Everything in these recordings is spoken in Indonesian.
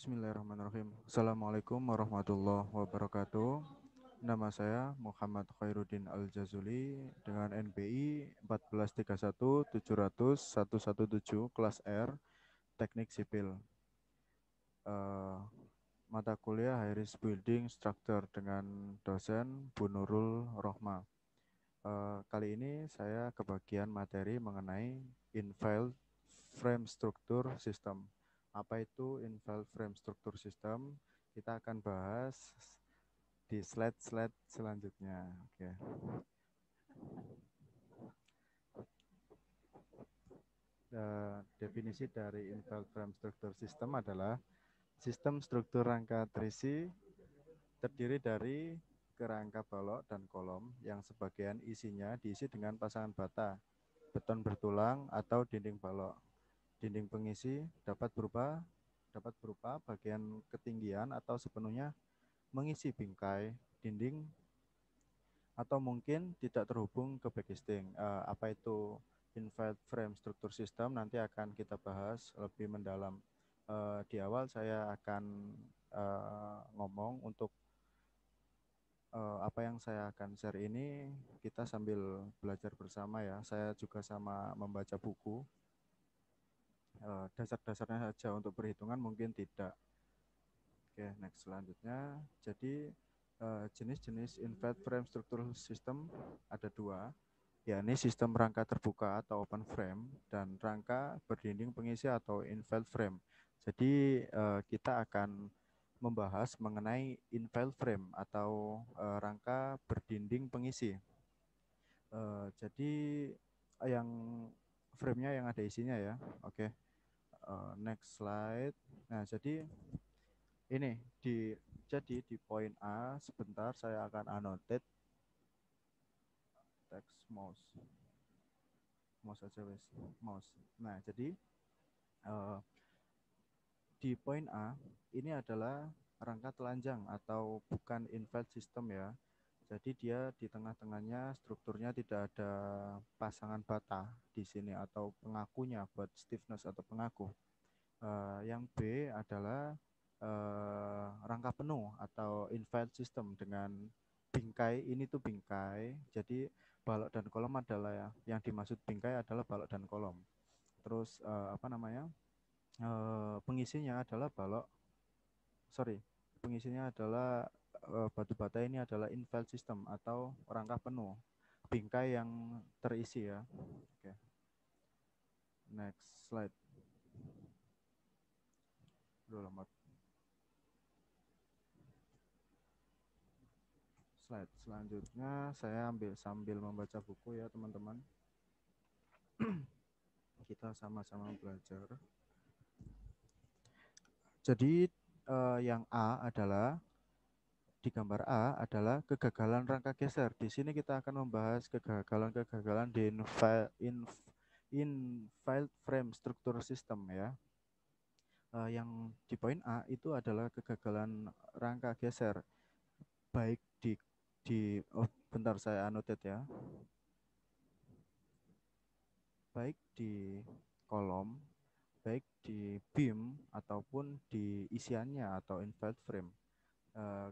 Bismillahirrahmanirrahim. Assalamualaikum warahmatullahi wabarakatuh. Nama saya Muhammad Khairuddin Al-Jazuli dengan NPI 1431700 kelas R, Teknik Sipil. Eh, Mata kuliah High-Risk Building Structure dengan dosen Bu Nurul Rohma. Kali ini saya kebagian materi mengenai infill frame structure system. Apa itu infill frame structure system? Kita akan bahas di slide-slide selanjutnya. Oke. Definisi dari infill frame structure system adalah sistem struktur rangka terisi terdiri dari kerangka balok dan kolom yang sebagian isinya diisi dengan pasangan bata, beton bertulang atau dinding balok. Dinding pengisi dapat berupa bagian ketinggian atau sepenuhnya mengisi bingkai dinding atau mungkin tidak terhubung ke backcasting. Apa itu infill frame structure system nanti akan kita bahas lebih mendalam. Di awal saya akan ngomong untuk apa yang saya akan share ini kita sambil belajar bersama ya. Saya juga sama membaca buku. Dasar-dasarnya saja untuk perhitungan mungkin tidak. Oke, next selanjutnya. Jadi jenis-jenis infill frame structure system ada dua, yakni sistem rangka terbuka atau open frame dan rangka berdinding pengisi atau infill frame. Jadi kita akan membahas mengenai infill frame atau rangka berdinding pengisi. Jadi yang frame-nya yang ada isinya ya. Oke. Next slide. Nah, ini di poin A sebentar saya akan annotate text mouse aja wes mouse. Nah, jadi uh, di poin A ini adalah rangka telanjang atau bukan infill system ya. Jadi dia di tengah-tengahnya strukturnya tidak ada pasangan bata di sini atau pengakunya buat stiffness atau pengaku. Yang B adalah rangka penuh atau infill system dengan bingkai. Ini tuh bingkai. Jadi balok dan kolom adalah yang dimaksud bingkai adalah balok dan kolom. Terus pengisinya adalah pengisinya adalah batu bata. Ini adalah infill system atau rangka penuh. Bingkai yang terisi ya. Oke. Next slide. Slide selanjutnya saya ambil sambil membaca buku ya teman-teman. Kita sama-sama belajar. Jadi yang A adalah di gambar A adalah kegagalan rangka geser. Di sini kita akan membahas kegagalan-kegagalan di infill frame structure system ya. Yang di poin A itu adalah kegagalan rangka geser baik bentar saya annotate ya. Baik di kolom, baik di beam ataupun di isiannya atau infill frame.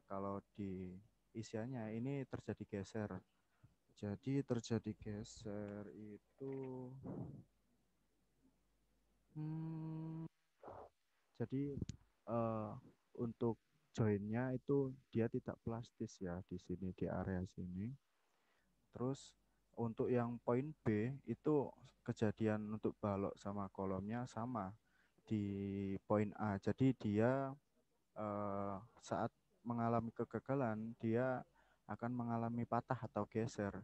Kalau di isiannya ini terjadi geser. Jadi terjadi geser itu jadi untuk joinnya itu dia tidak plastis ya di sini di area sini. Terus untuk yang poin B itu kejadian untuk balok sama kolomnya sama di poin A. Jadi dia saat mengalami kegagalan dia akan mengalami patah atau geser.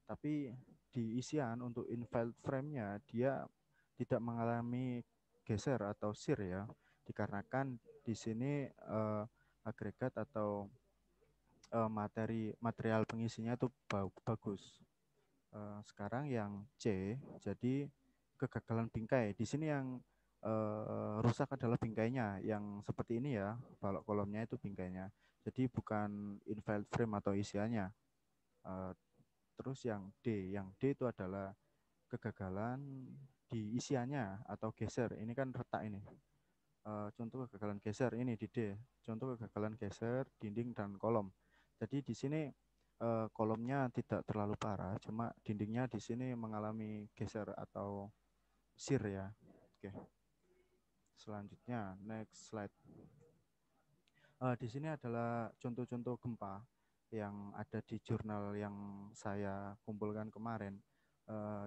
Tapi di isian untuk infill frame-nya dia tidak mengalami geser atau shear ya, dikarenakan di sini agregat atau material pengisinya itu bagus. Sekarang yang C, jadi kegagalan bingkai. Di sini yang rusak adalah bingkainya, yang seperti ini ya, balok kolomnya itu bingkainya. Jadi bukan infill frame atau isiannya. Terus yang D itu adalah kegagalan di isiannya atau geser. Ini kan retak ini. contoh kegagalan geser ini di D. Contoh kegagalan geser dinding dan kolom. Jadi di sini kolomnya tidak terlalu parah, cuma dindingnya di sini mengalami geser atau shear ya. Oke. Selanjutnya next slide. Di sini adalah contoh-contoh gempa yang ada di jurnal yang saya kumpulkan kemarin.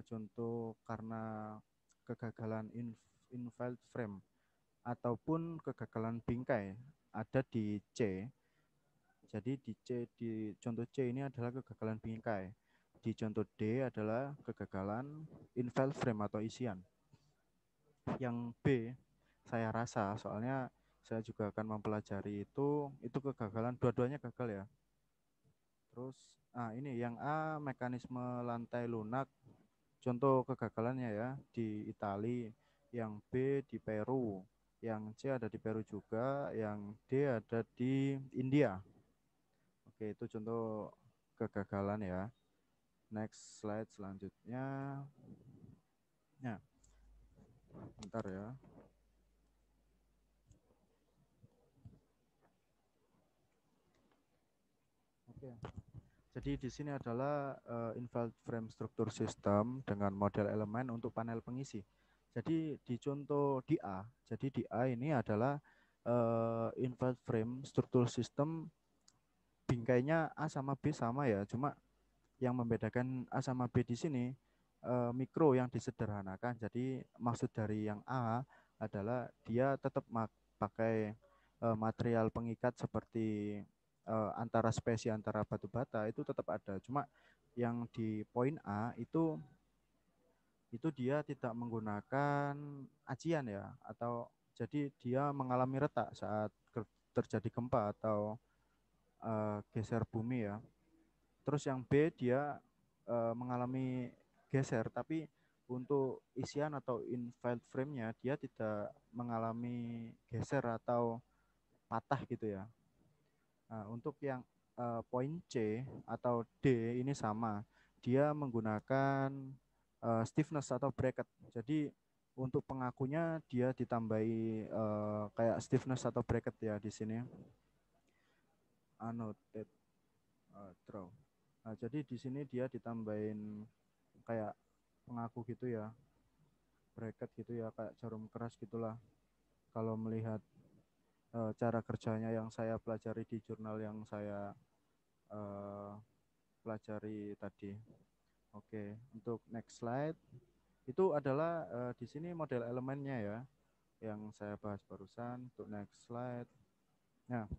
Contoh karena kegagalan infield frame ataupun kegagalan bingkai ada di C. Jadi di C, di contoh C ini adalah kegagalan bingkai. Di contoh D adalah kegagalan infield frame atau isian. Yang B saya rasa soalnya saya juga akan mempelajari itu kegagalan, dua-duanya gagal ya. Terus ini yang A mekanisme lantai lunak, contoh kegagalannya ya di Italia, yang B di Peru, yang C ada di Peru juga, yang D ada di India. Oke, itu contoh kegagalan ya. Next slide selanjutnya. Ya, bentar ya. Oke. Jadi di sini adalah infield frame struktur sistem dengan model elemen untuk panel pengisi. Jadi di contoh di A, jadi di A ini adalah infield frame struktur sistem, bingkainya A sama B sama ya, cuma yang membedakan A sama B di sini mikro yang disederhanakan. Jadi maksud dari yang A adalah dia tetap pakai material pengikat seperti antara spesies antara batu bata itu tetap ada. Cuma yang di poin A itu dia tidak menggunakan acian ya, atau jadi dia mengalami retak saat terjadi gempa atau geser bumi ya. Terus yang B dia mengalami geser, tapi untuk isian atau infield frame-nya dia tidak mengalami geser atau patah gitu ya. Nah, untuk yang poin C atau D ini sama, dia menggunakan stiffness atau bracket. Jadi untuk pengakunya dia ditambahi kayak stiffness atau bracket ya di sini. Annotate draw. Nah, jadi di sini dia ditambahin kayak pengaku gitu ya, bracket gitu ya, kayak jarum keras gitulah. Kalau melihat cara kerjanya yang saya pelajari di jurnal yang saya uh, pelajari tadi. Oke, untuk next slide itu adalah di sini model elemennya ya, yang saya bahas barusan. Untuk next slide. Nah,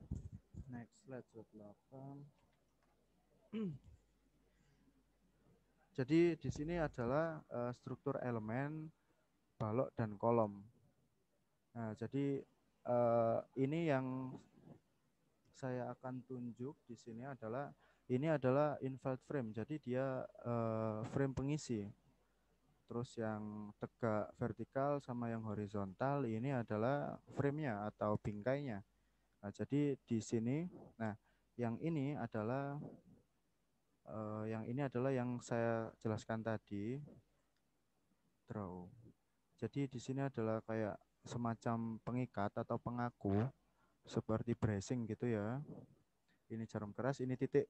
next slide slide 8. Jadi di sini adalah struktur elemen balok dan kolom. Nah, jadi ini yang saya akan tunjuk di sini adalah ini adalah infield frame. Jadi dia frame pengisi. Terus yang tegak vertikal sama yang horizontal ini adalah frame-nya atau bingkainya. Nah, jadi di sini, nah yang ini adalah yang saya jelaskan tadi, draw. Jadi di sini adalah kayak semacam pengikat atau pengaku seperti bracing gitu ya. Ini jarum keras, ini titik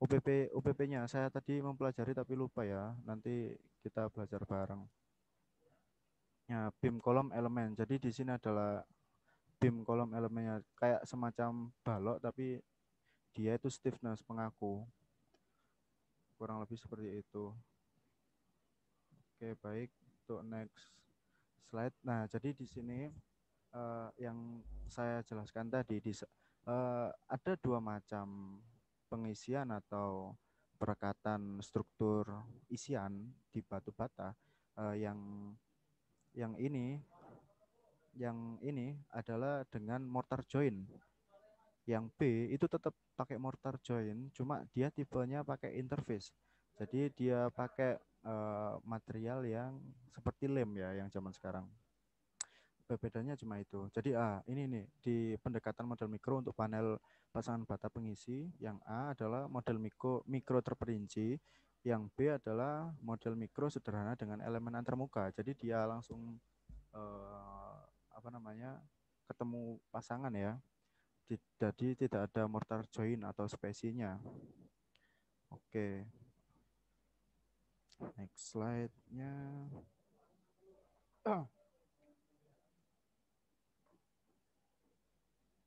UPP-nya. Saya tadi mempelajari tapi lupa ya. Nanti kita belajar bareng. Ya, beam kolom elemen. Jadi di sini adalah beam kolom elemennya kayak semacam balok tapi dia itu stiffness pengaku. Kurang lebih seperti itu. Oke, baik. Untuk next slide. Nah, jadi di sini yang saya jelaskan tadi ada dua macam pengisian atau perekatan struktur isian di batu bata. Yang ini adalah dengan mortar joint. Yang B itu tetap pakai mortar joint, cuma dia tipenya pakai interface. Jadi dia pakai material yang seperti lem ya, yang zaman sekarang. Bedanya cuma itu. Jadi ini nih di pendekatan model mikro untuk panel pasangan bata pengisi, yang A adalah model mikro terperinci, yang B adalah model mikro sederhana dengan elemen antarmuka. Jadi dia langsung apa namanya ketemu pasangan ya. Jadi tidak ada mortar join atau spesinya. Oke, next slide-nya.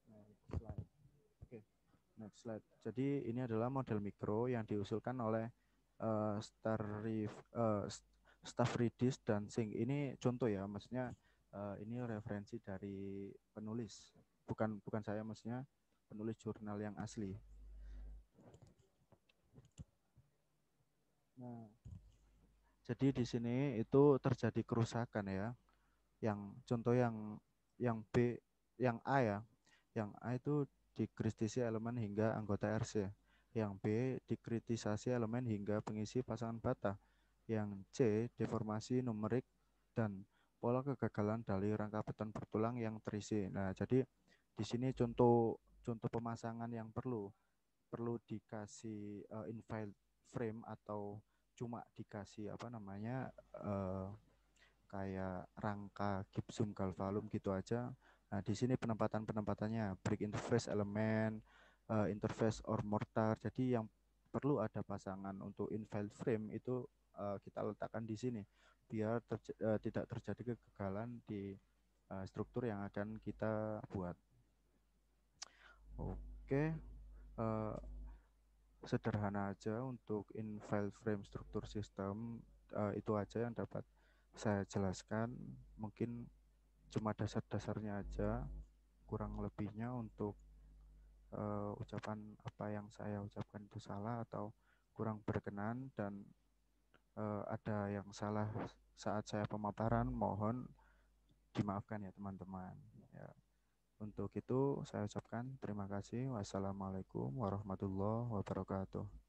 Next slide. Oke, next slide. Jadi ini adalah model mikro yang diusulkan oleh Stavridis dan Singh. Ini contoh ya, maksudnya ini referensi dari penulis, bukan saya, maksudnya penulis jurnal yang asli. Nah, jadi di sini itu terjadi kerusakan ya. Yang contoh yang B, yang A ya. Yang A itu dikritisi elemen hingga anggota RC. Yang B dikritisasi elemen hingga pengisi pasangan bata. Yang C deformasi numerik dan pola kegagalan dari rangka beton bertulang yang terisi. Nah, jadi di sini contoh contoh pemasangan yang perlu dikasih infill frame atau cuma dikasih apa namanya kayak rangka gypsum galvalum gitu aja. Nah, di sini penempatan-penempatannya brick interface elemen, interface or mortar. Jadi yang perlu ada pasangan untuk infill frame itu kita letakkan di sini biar tidak terjadi kegagalan di struktur yang akan kita buat. Oke, uh, sederhana aja untuk infill frame struktur sistem, itu aja yang dapat saya jelaskan. Mungkin cuma dasar-dasarnya aja, kurang lebihnya untuk ucapan apa yang saya ucapkan itu salah atau kurang berkenan dan ada yang salah saat saya pemaparan, mohon dimaafkan ya teman-teman ya. Untuk itu saya ucapkan terima kasih. Wassalamualaikum warahmatullahi wabarakatuh.